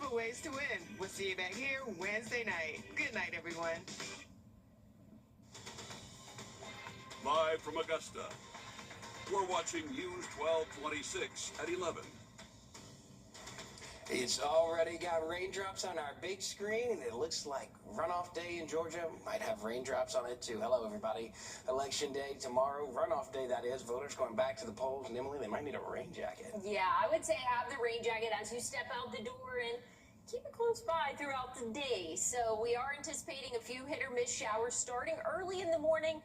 the ways to win. We'll see you back here Wednesday night. Good night, everyone. Live from Augusta, we're watching News 1226 at 11. It's already got raindrops on our big screen, and it looks like runoff day in Georgia might have raindrops on it, too. Hello, everybody. Election day tomorrow. Runoff day, that is. Voters going back to the polls. And, Emily, they might need a rain jacket. Yeah, I would say have the rain jacket as you step out the door and keep it close by throughout the day. So we are anticipating a few hit-or-miss showers starting early in the morning,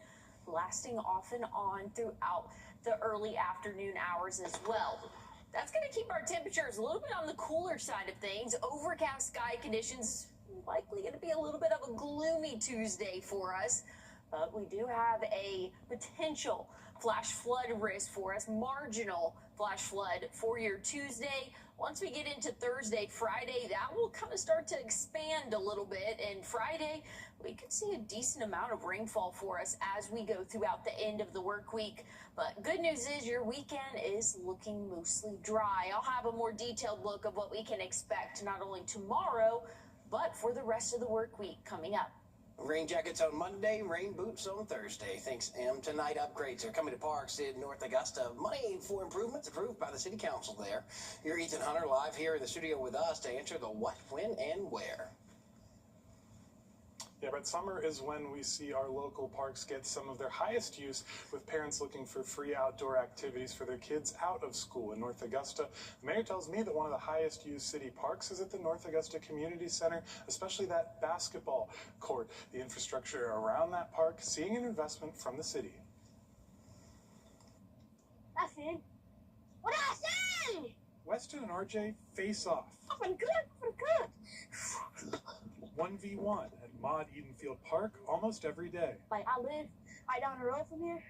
lasting off and on throughout the early afternoon hours as well. That's going to keep our temperatures a little bit on the cooler side of things. Overcast sky conditions, likely going to be a little bit of a gloomy Tuesday for us. But we do have a potential flash flood risk for us, marginal flash flood for your Tuesday. Once we get into Thursday, Friday, that will kind of start to expand a little bit. And Friday, we could see a decent amount of rainfall for us as we go throughout the end of the work week. But good news is your weekend is looking mostly dry. I'll have a more detailed look of what we can expect not only tomorrow, but for the rest of the work week coming up. Rain jackets on Monday, rain boots on Thursday. Thanks, Em. Tonight, upgrades are coming to parks in North Augusta. Money for improvements approved by the city council there. You're Ethan Hunter live here in the studio with us to answer the what, when, and where. Yeah, but summer is when we see our local parks get some of their highest use, with parents looking for free outdoor activities for their kids out of school. In North Augusta, the mayor tells me that one of the highest used city parks is at the North Augusta Community Center, especially that basketball court. The infrastructure around that park seeing an investment from the city. Nothing. What I say? Weston and RJ face off. Oh my God, oh my God. 1v1 at Maud Edenfield Park almost every day. Like, I live right down the road from here,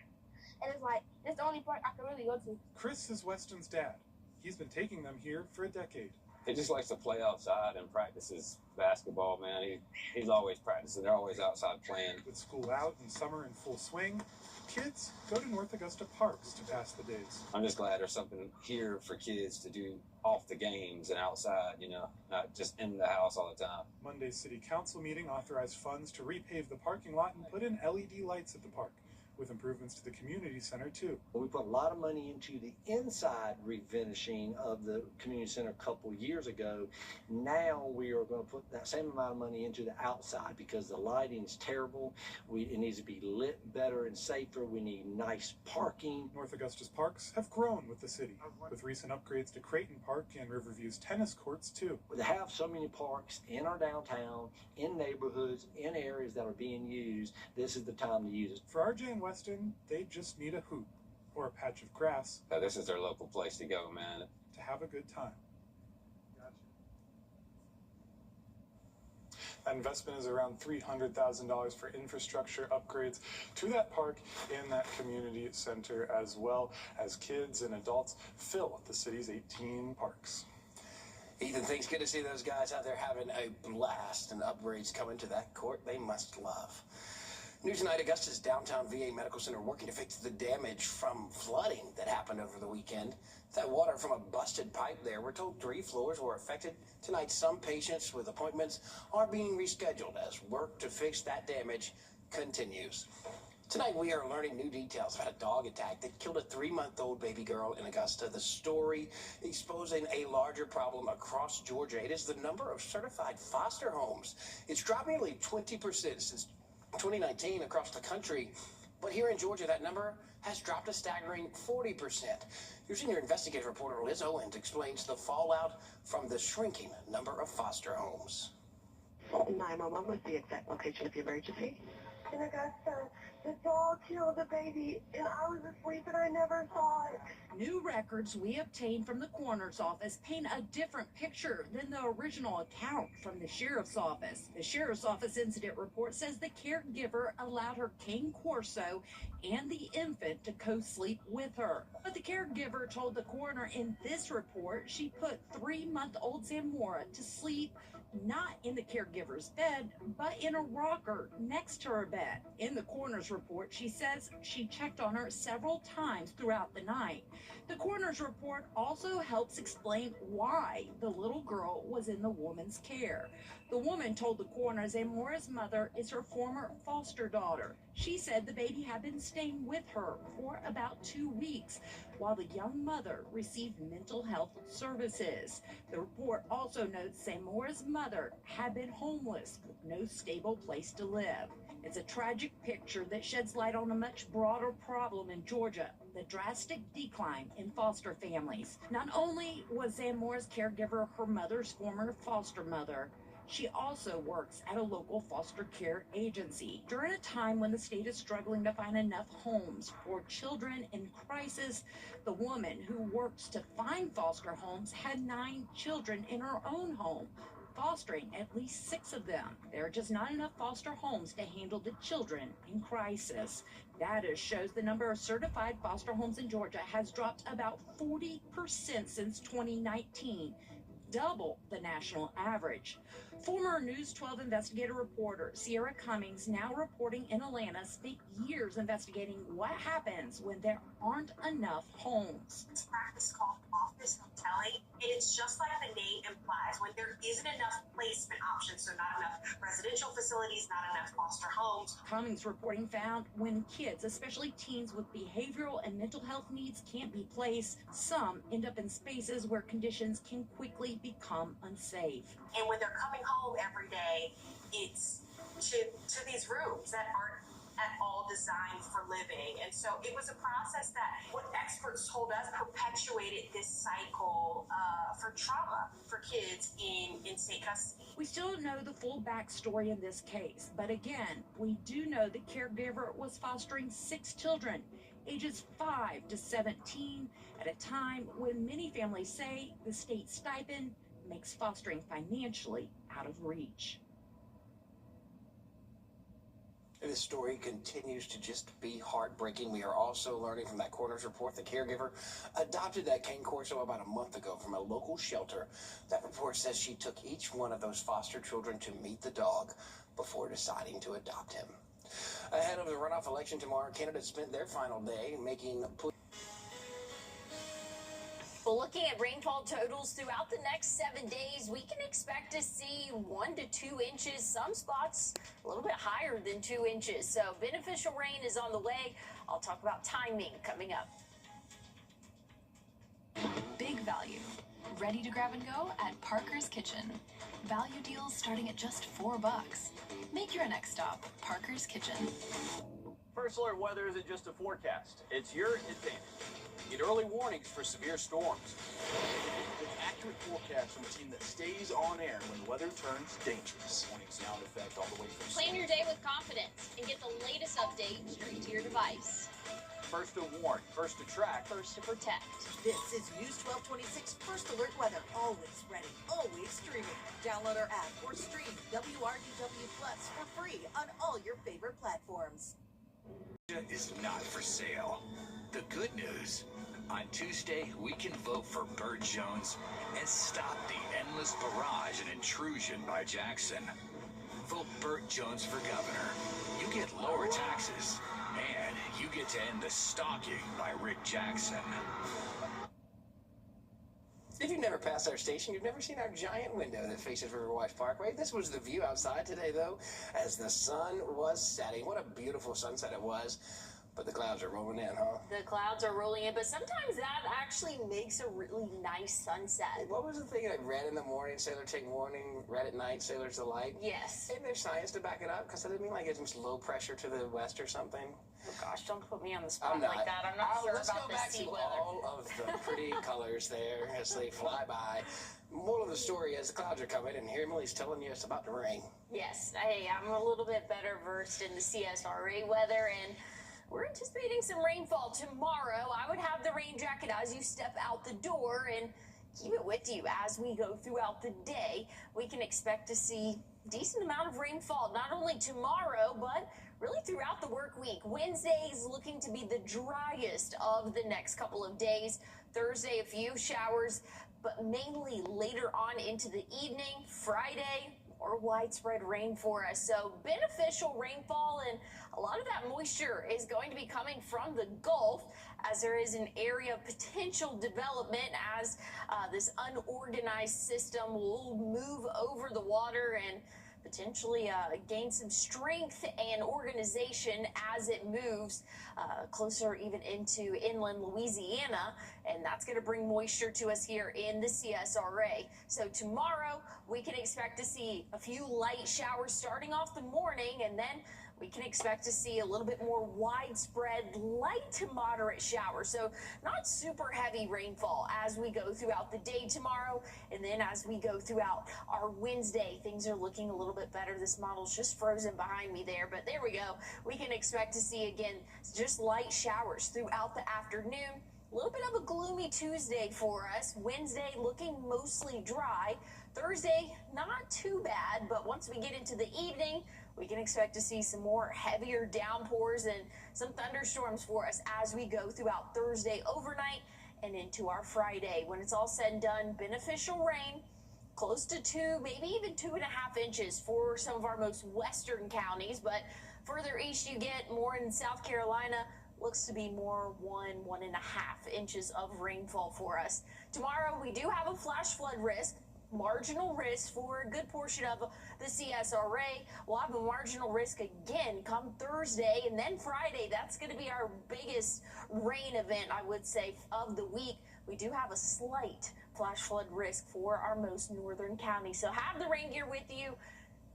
and it's like, it's the only park I can really go to. Chris is Weston's dad. He's been taking them here for a decade. He just likes to play outside and practices basketball, man. He's always practicing. They're always outside playing. With school out and summer in full swing, kids go to North Augusta parks to pass the days. I'm just glad there's something here for kids to do off the games and outside, you know, not just in the house all the time. Monday's city council meeting authorized funds to repave the parking lot and put in LED lights at the park, with improvements to the community center too. We put a lot of money into the inside refinishing of the community center a couple years ago. Now we are going to put that same amount of money into the outside because the lighting is terrible. It needs to be lit better and safer. We need nice parking. North Augusta's parks have grown with the city, with recent upgrades to Creighton Park and Riverview's tennis courts too. To have so many parks in our downtown, in neighborhoods, in areas that are being used, this is the time to use it. For RJ and Weston, they just need a hoop or a patch of grass. This is their local place to go, man. To have a good time. That investment is around $300,000 for infrastructure upgrades to that park and that community center, as well as kids and adults fill the city's 18 parks. Ethan, thanks. Good to see those guys out there having a blast, and upgrades coming to that court they must love. News tonight, Augusta's downtown VA Medical Center working to fix the damage from flooding that happened over the weekend. That water from a busted pipe there. We're told 3 floors were affected. Tonight, some patients with appointments are being rescheduled as work to fix that damage continues. Tonight, we are learning new details about a dog attack that killed a 3-month-old baby girl in Augusta. The story exposing a larger problem across Georgia. It is the number of certified foster homes. It's dropped nearly 20% since 2019 across the country, but here in Georgia, that number has dropped a staggering 40%. Your senior investigative reporter Liz Owens explains the fallout from the shrinking number of foster homes. 911 was the exact location of the emergency. In Augusta, the dog killed the baby, and I was asleep and I never saw it. New records we obtained from the coroner's office paint a different picture than the original account from the sheriff's office. The sheriff's office incident report says the caregiver allowed her cane corso and the infant to co-sleep with her. But the caregiver told the coroner in this report she put 3-month-old Zamora to sleep not in the caregiver's bed, but in a rocker next to her bed. In the coroner's report, she says she checked on her several times throughout the night. The coroner's report also helps explain why the little girl was in the woman's care. The woman told the coroner Zamora's mother is her former foster daughter. She said the baby had been staying with her for about 2 weeks while the young mother received mental health services. The report also notes Zamora's mother had been homeless with no stable place to live. It's a tragic picture that sheds light on a much broader problem in Georgia, the drastic decline in foster families. Not only was Zamora's caregiver her mother's former foster mother, she also works at a local foster care agency. During a time when the state is struggling to find enough homes for children in crisis, the woman who works to find foster homes had 9 children in her own home, fostering at least 6 of them. There are just not enough foster homes to handle the children in crisis. Data shows the number of certified foster homes in Georgia has dropped about 40% since 2019, double the national average. Former News 12 investigative reporter Sierra Cummings, now reporting in Atlanta, spent years investigating what happens when there aren't enough homes. This practice called office hoteling, and it's just like the name implies, when there isn't enough placement options, so not enough residential facilities, not enough foster homes. Cummings reporting found when kids, especially teens with behavioral and mental health needs, can't be placed, some end up in spaces where conditions can quickly become unsafe. And when they're coming home every day, it's to these rooms that aren't at all designed for living. And so it was a process that, what experts told us, perpetuated this cycle for trauma for kids in state custody. We still don't know the full backstory in this case, but again, we do know the caregiver was fostering 6 children, ages 5 to 17, at a time when many families say the state stipend makes fostering financially out of reach. This story continues to just be heartbreaking. We are also learning from that coroner's report the caregiver adopted that cane corso about a month ago from a local shelter. That report says she took each one of those foster children to meet the dog before deciding to adopt him. Ahead of the runoff election tomorrow, candidates spent their final day making... Well, looking at rainfall totals throughout the next 7 days, we can expect to see 1 to 2 inches, some spots a little bit higher than 2 inches. So beneficial rain is on the way. I'll talk about timing coming up. Big value. Ready to grab and go at Parker's Kitchen. Value deals starting at just $4. Make your next stop Parker's Kitchen. First Alert weather isn't just a forecast. It's your advantage. Get early warnings for severe storms. An accurate forecast from a team that stays on air when the weather turns dangerous. Warning sound effect all the way from... Plan your day with confidence and get the latest update straight to your device. First to warn, first to track, first to protect. This is News 1226 First Alert weather. Always ready, always streaming. Download our app or stream WRDW Plus for free on all your favorite platforms. Is not for sale. The good news, on Tuesday, we can vote for Burt Jones and stop the endless barrage and intrusion by Jackson. Vote Burt Jones for governor. You get lower taxes, and you get to end the stalking by Rick Jackson. If you've never passed our station, you've never seen our giant window that faces Riverwatch Parkway. This was the view outside today, though, as the sun was setting. What a beautiful sunset it was. But the clouds are rolling in, huh? The clouds are rolling in, but sometimes that actually makes a really nice sunset. What was the thing, like red in the morning, sailor take warning, red at night, sailor's delight? Yes. Isn't there science to back it up? Because doesn't it mean like it's low pressure to the west or something? Oh gosh, don't put me on the spot like that. I'm not sure about the sea weather. Let's go back to all of the pretty colors there as they fly by. Moral of the story is the clouds are coming, and here Emily's telling you it's about to rain. Yes. Hey, I'm a little bit better versed in the CSRA weather, and we're anticipating some rainfall tomorrow. I would have the rain jacket as you step out the door and keep it with you as we go throughout the day. We can expect to see a decent amount of rainfall, not only tomorrow, but really throughout the work week. Wednesday is looking to be the driest of the next couple of days. Thursday, a few showers, but mainly later on into the evening. Friday, or widespread rain for us. So beneficial rainfall, and a lot of that moisture is going to be coming from the Gulf, as there is an area of potential development as this unorganized system will move over the water and potentially gain some strength and organization as it moves closer even into inland Louisiana, and that's going to bring moisture to us here in the CSRA. So tomorrow we can expect to see a few light showers starting off the morning, and then we can expect to see a little bit more widespread light to moderate showers. So not super heavy rainfall as we go throughout the day tomorrow. And then as we go throughout our Wednesday, things are looking a little bit better. This model's just frozen behind me there, but there we go. We can expect to see, again, just light showers throughout the afternoon. A little bit of a gloomy Tuesday for us. Wednesday looking mostly dry. Thursday, not too bad, but once we get into the evening, we can expect to see some more heavier downpours and some thunderstorms for us as we go throughout Thursday overnight and into our Friday. When it's all said and done, beneficial rain, close to 2, maybe even 2.5 inches for some of our most western counties. But further east you get, more in South Carolina, looks to be more 1.5 inches of rainfall for us. Tomorrow we do have a flash flood risk. Marginal risk for a good portion of the CSRA. We'll have a marginal risk again come Thursday, and then Friday. That's going to be our biggest rain event, I would say, of the week. We do have a slight flash flood risk for our most northern counties. So have the rain gear with you.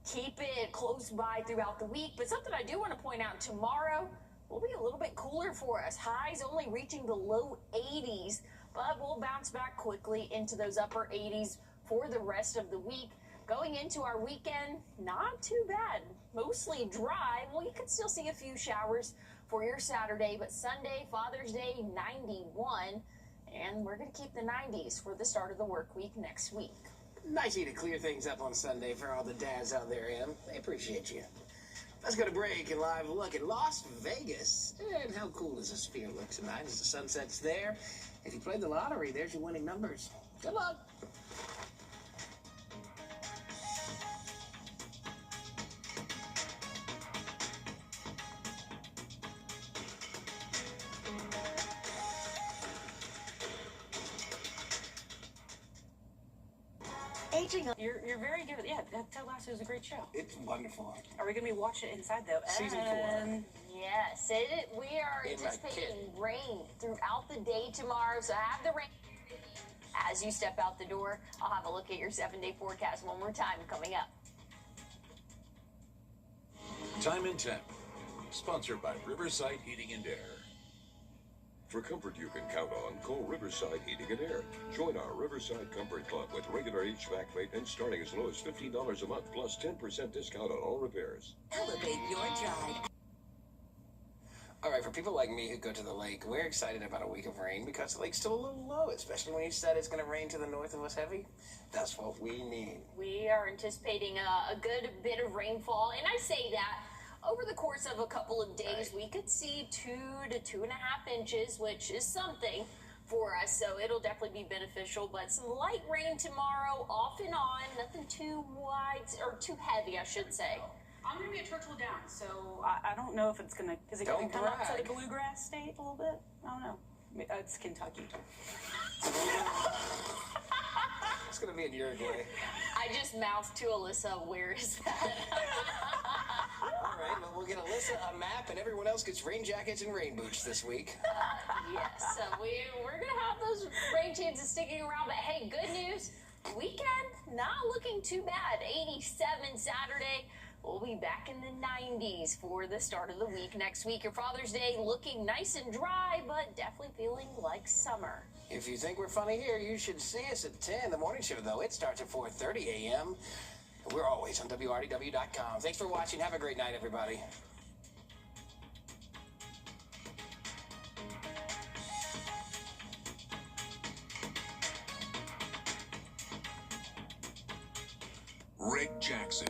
Keep it close by throughout the week. But something I do want to point out, tomorrow will be a little bit cooler for us. Highs only reaching the low 80s, but we'll bounce back quickly into those upper 80s for the rest of the week. Going into our weekend, not too bad. Mostly dry. Well, you could still see a few showers for your Saturday, but Sunday, Father's Day, 91. And we're going to keep the 90s for the start of the work week next week. Nice of you to clear things up on Sunday for all the dads out there, Em. They appreciate you. Let's go to break and live look at Las Vegas. And how cool does the sphere look tonight as the sun sets there? If you played the lottery, there's your winning numbers. Good luck. You're very good. Yeah, Ted Lasso is a great show. It's wonderful. Are we going to be watching it inside, though? Season 4. Yes, we are anticipating rain throughout the day tomorrow, so have the rain. As you step out the door, I'll have a look at your 7-day forecast one more time coming up. Time in 10. Sponsored by Riverside Heating and Air. For comfort you can count on, call Riverside Heating and Air. Join our Riverside Comfort Club with regular HVAC rate and starting as low as $15 a month plus 10% discount on all repairs. Elevate your drive. All right, for people like me who go to the lake, we're excited about a week of rain because the lake's still a little low, especially when you said it's going to rain to the north of us heavy. That's what we need. We are anticipating a good bit of rainfall, and I say that over the course of a couple of days, we could see 2 to 2.5 inches, which is something for us, so it'll definitely be beneficial. But some light rain tomorrow, off and on, nothing too wide, or too heavy, I should say. I'm going to be at Churchill Downs, so I don't know if it's going to, is it going to come up to the bluegrass state a little bit? I don't know. It's Kentucky. It's going to be in Uruguay. I just mouthed to Alyssa, where is that? All right, well, we'll get Alyssa a map, and everyone else gets rain jackets and rain boots this week. Yes, so we're going to have those rain chances sticking around, but hey, good news, weekend, not looking too bad. 87 Saturday. We'll be back in the 90s for the start of the week next week. Your Father's Day looking nice and dry, but definitely feeling like summer. If you think we're funny here, you should see us at 10. The morning show, though, it starts at 4:30 a.m. We're always on WRDW.com. Thanks for watching. Have a great night, everybody. Rick Jackson.